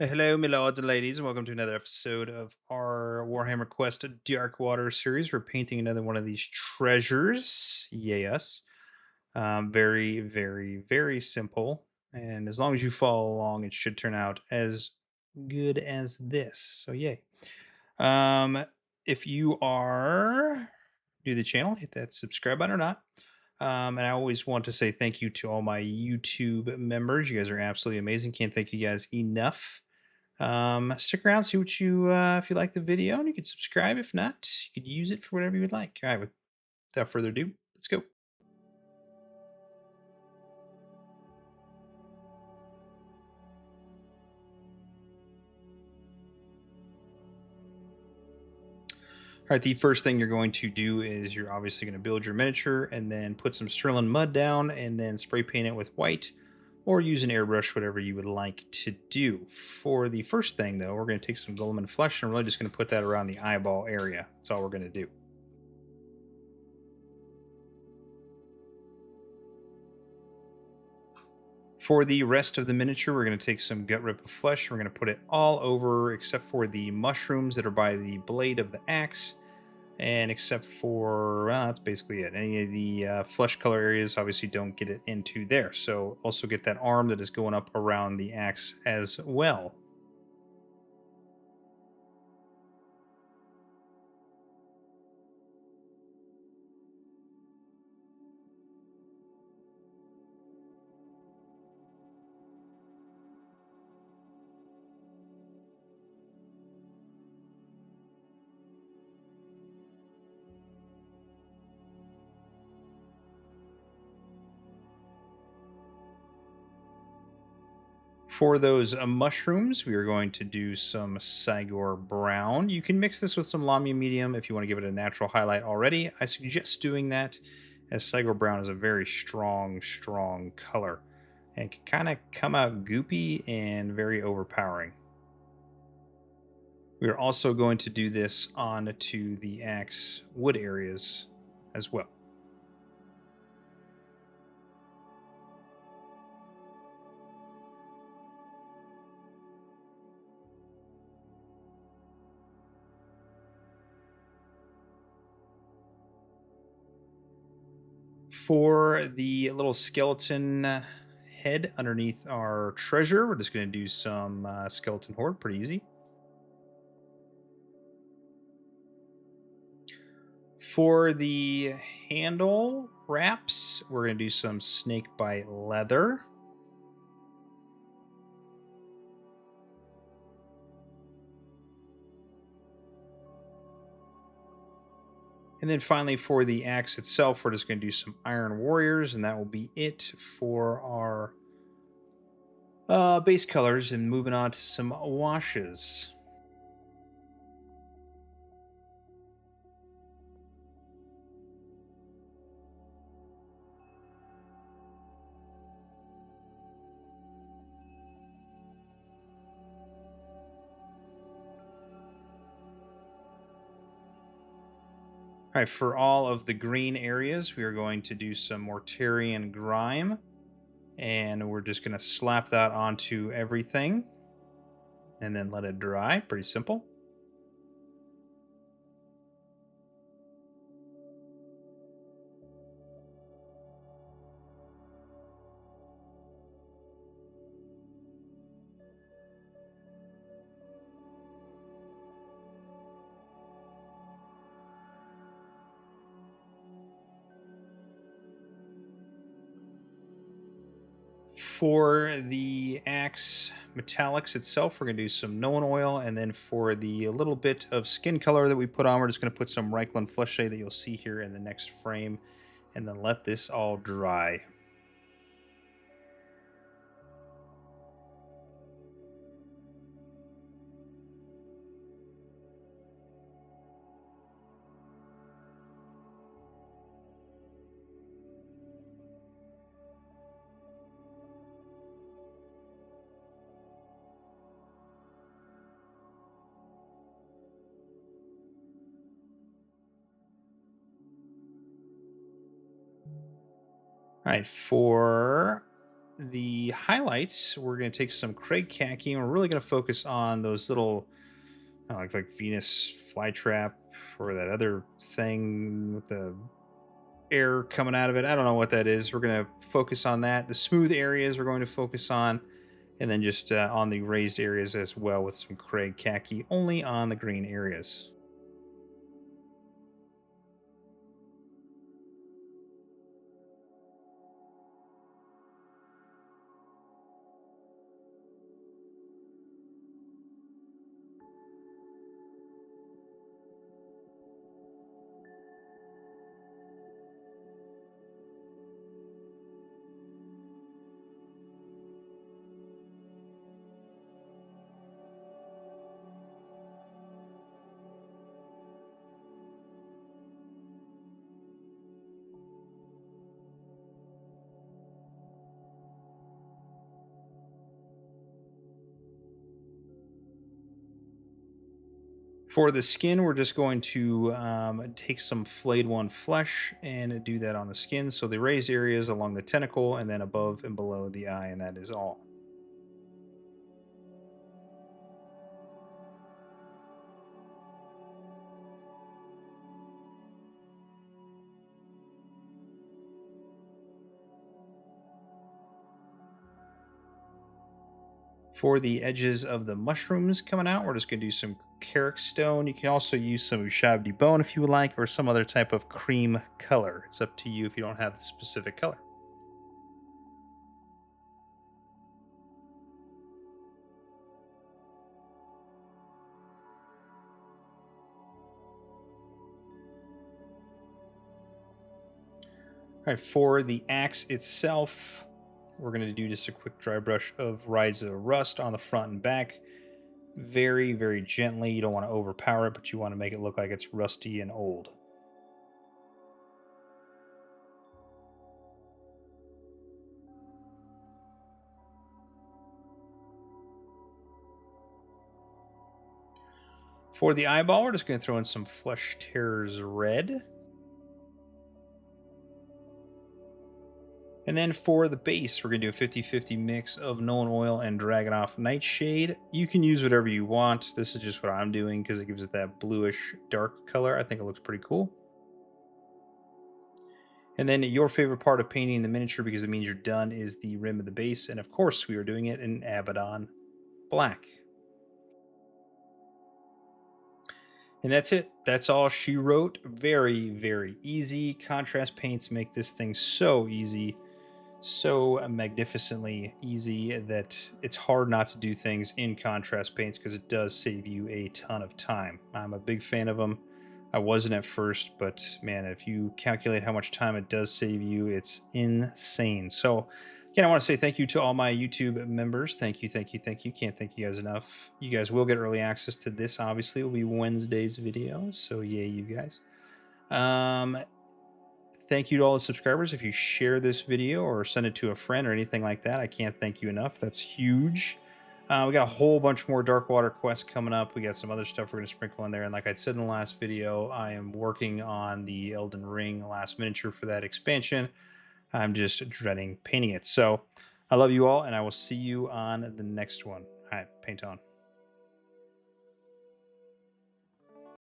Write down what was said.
Hello, my lords and ladies, and welcome to another episode of our Warhammer Quest Darkwater series. We're painting another one of these treasures. Yes. Very, very, very simple. And as long as you follow along, it should turn out as good as this. So, yay. Um, if you are new to the channel, hit that subscribe button or not. And I always want to say thank you to all my YouTube members. You guys are absolutely amazing. Can't thank you guys enough. Stick around, see what you if you like the video, and you can subscribe. If not, you could use it for whatever you would like. All right, without further ado, let's go. All right, the first thing you're going to do is you're obviously going to build your miniature and then put some Stirland Mud down and then spray paint it with white or use an airbrush, whatever you would like to do. For the first thing, though, we're going to take some Gulliman Flesh and we're really just going to put that around the eyeball area. That's all we're going to do. For the rest of the miniature, we're going to take some Gutrippa Flesh. We're going to put it all over except for the mushrooms that are by the blade of the axe. And except for, well, that's basically it. Any of the flesh color areas obviously don't get it into there. So also get that arm that is going up around the axe as well. For those mushrooms, we are going to do some Cygor Brown. You can mix this with some Lamia Medium if you want to give it a natural highlight already. I suggest doing that as Cygor Brown is a very strong, strong color and can kind of come out goopy and very overpowering. We are also going to do this onto the axe wood areas as well. For the little skeleton head underneath our treasure, we're just going to do some skeleton horde, pretty easy. For the handle wraps, we're going to do some snakebite leather. And then finally, for the axe itself, we're just going to do some iron warriors, and that will be it for our base colors. And moving on to some washes. All right, for all of the green areas, we are going to do some Mortarion Grime, and we're just going to slap that onto everything and then let it dry. Pretty simple. For the axe metallics itself, we're going to do some Noan oil, and then for the little bit of skin color that we put on, we're just going to put some Reikland Fleshshade that you'll see here in the next frame, and then let this all dry. All right, for the highlights, we're going to take some Krieg Khaki, and we're really going to focus on those little, like Venus flytrap or that other thing with the air coming out of it. I don't know what that is. We're going to focus on that. The smooth areas we're going to focus on, and then just on the raised areas as well with some Krieg Khaki, only on the green areas. For the skin, we're just going to take some Flayed Flesh and do that on the skin. So the raised areas along the tentacle and then above and below the eye, and that is all. For the edges of the mushrooms coming out, we're just going to do some Karak Stone. You can also use some Ushabti Bone if you would like, or some other type of cream color. It's up to you if you don't have the specific color. All right, for the axe itself, we're going to do just a quick dry brush of Ryza Rust on the front and back. Very, very gently. You don't want to overpower it, but you want to make it look like it's rusty and old. For the eyeball, we're just going to throw in some Flesh Terrors Red. And then for the base, we're going to do a 50-50 mix of Nolan Oil and Dragonoff Nightshade. You can use whatever you want. This is just what I'm doing because it gives it that bluish dark color. I think it looks pretty cool. And then your favorite part of painting the miniature, because it means you're done, is the rim of the base. And of course, we are doing it in Abaddon Black. And that's it. That's all she wrote. Very, very easy. Contrast paints make this thing so easy, so magnificently easy that it's hard not to do things in contrast paints because it does save you a ton of time. I'm a big fan of them. I wasn't at first, but man, if you calculate how much time it does save you, it's insane. So, again, I want to say thank you to all my YouTube members. Thank you, thank you, thank you. Can't thank you guys enough. You guys will get early access to this. Obviously, it will be Wednesday's video. So, yay, you guys. Thank you to all the subscribers. If you share this video or send it to a friend or anything like that, I can't thank you enough. That's huge. We got a whole bunch more Darkwater quests coming up. We got some other stuff we're going to sprinkle in there. And like I said in the last video, I am working on the Elden Ring last miniature for that expansion. I'm just dreading painting it. So I love you all, and I will see you on the next one. All right, paint on.